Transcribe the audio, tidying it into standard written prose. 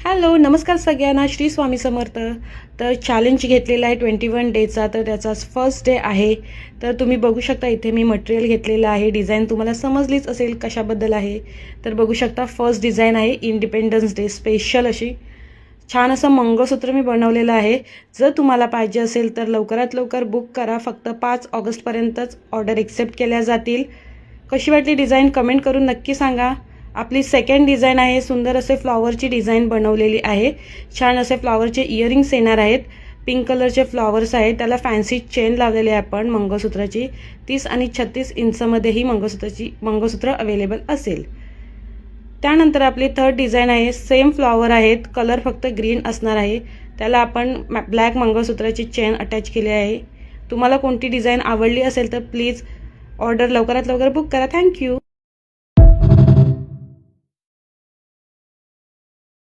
Hello, नमस्कार सगळ्यांना. श्री स्वामी समर्थ. तर चॅलेंज घेतलेला आहे 21 डेचा, तर त्याचा फर्स्ट डे आहे. तर तुम्ही बघू शकता इथे मी मटेरियल घेतलेलं आहे. डिझाईन तुम्हाला समजलीच असेल कशाबद्दल आहे. तर बघू शकता फर्स्ट डिझाईन आहे इंडिपेंडन्स डे स्पेशल अशी छान असं मंगळसूत्र मी बनवलेलं आहे. जर तुम्हाला पाहिजे असेल तर लवकरात लवकर बुक करा. फक्त 5 ऑगस्टपर्यंतच ऑर्डर एक्सेप्ट केल्या जातील. कशी वाटली डिझाईन कमेंट करून नक्की सांगा. आपली सेकंड डिझाईन आहे. सुंदर असे फ्लॉवरची डिझाईन बनवलेली आहे. छान असे फ्लॉवरचे इयरिंग्स येणार आहेत. पिंक कलरचे फ्लॉवर्स आहेत. त्याला फॅन्सी चेन लावलेली आहे आपण मंगळसूत्राची. 30 आणि 36 इंचमध्ये ही मंगळसूत्र अवेलेबल असेल. त्यानंतर आपली थर्ड डिझाईन आहे. सेम फ्लॉवर आहेत. कलर फक्त ग्रीन असणार आहे. त्याला आपण ब्लॅक मंगळसूत्राची चेन अटॅच केली आहे. तुम्हाला कोणती डिझाईन आवडली असेल तर प्लीज ऑर्डर लवकरात लवकर बुक करा. थँक्यू.